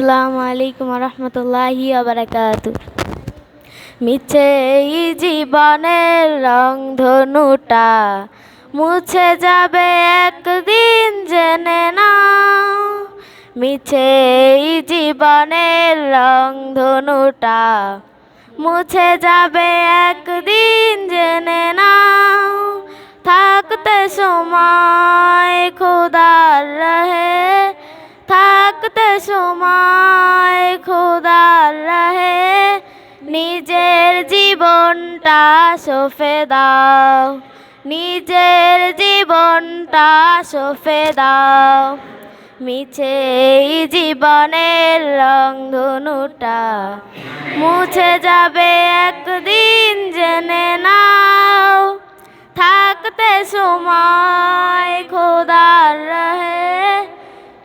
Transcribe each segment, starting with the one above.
আসসালামু আলাইকুম রহমতুল্লাহি ওয়া মিছে এই জীবনের রংধনুটা মুছে যাবে একদিন জেনে নাও। মিছে এই জীবনের রংধনুটা মুছে যাবে একদিন জেনে নাও। থাকতে সময় খোদার রহে, থাকতে সময় খোদার রহে, নিজের জীবনটা সঁপে দাও, নিজের জীবনটা সঁপে দাও। মিছে এই জীবনের রংধনুটা মুছে যাবে একদিন জেনে নাও। থাকতে সময় খোদার রহে,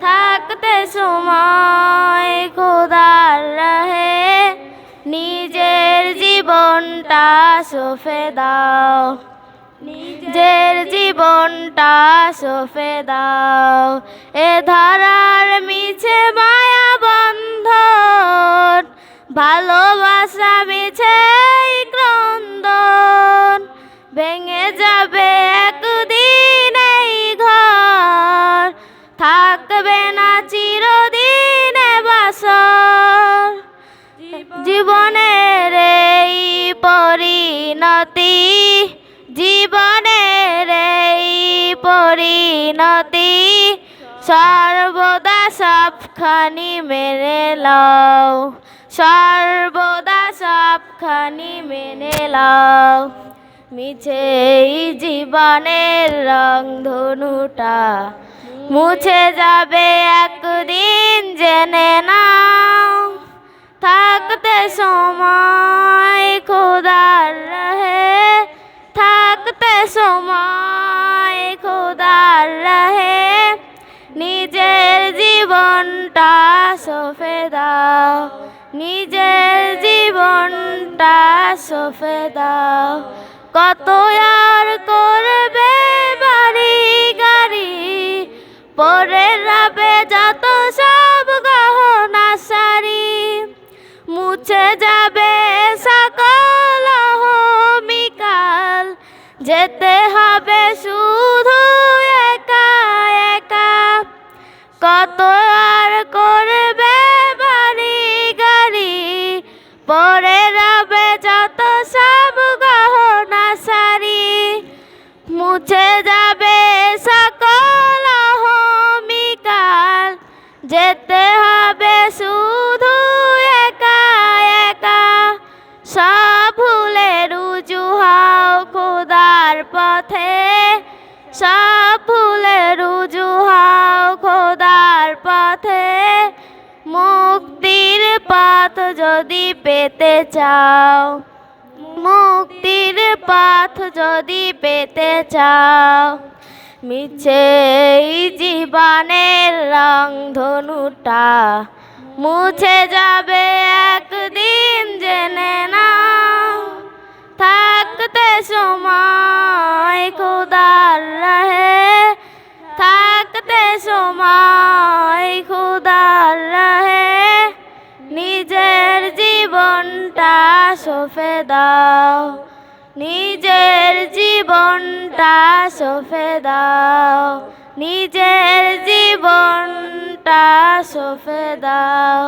থাকতে সময় খোদার রহে, নিজের জীবনটা সঁপে দাও, নিজের জীবনটা সঁপে দাও। এ ধরার মিছে মায়া বন্ধন, ভালোবাসা মিছে ক্রন্দন, ভেঙে যাবে একদিন এই ঘর, থাকবে না চিরদিন বাসর। জীবনের এই পরিণতি, জীবনের এই পরিণতি, সর্বদা সবখানি মেনে লও, সর্বদা সবখানি মেনে লও। মিছে এই জীবনের রংধনুটা মুছে যাবে একদিন জেনে নাও। থাকতে সময় খোদার রহে, থাকতে সময় খোদার রহে, নিজের জীবনটা সঁপে দাও, নিজের জীবনটা সঁপে দাও। কত আর করবে বাড়ি গাড়ি, পরে রবে যত সব গহনা সারি, মুছে যাবে সকল অহমিকাল, যেতে হবে শুধু একা একা। কত আর করবে বাড়ি গাড়ি, পরে রবে যত সব গহনা সারি, মুছে যাবে সকল অহমিকাল, যেতে হবে শুধু একা একা। সব ভুলে রুজু হও খোদার পথে, সব ভুলে রুজু হও খোদার পথে, মুক্তির পথ যদি পেতে চাও, মুক্তির পথ যদি পেতে চাও। মিছে এই জীবনের রংধনুটা মুছে যাবে একদিন জেনে নাও। থাকতে সময় খোদার রহে, থাকতে সময় খোদার রহে, নিজের জীবনটা সঁপে দাও, নিজের জীবনটা সঁপে দাও, নিজের জীবনটা সঁপে দাও।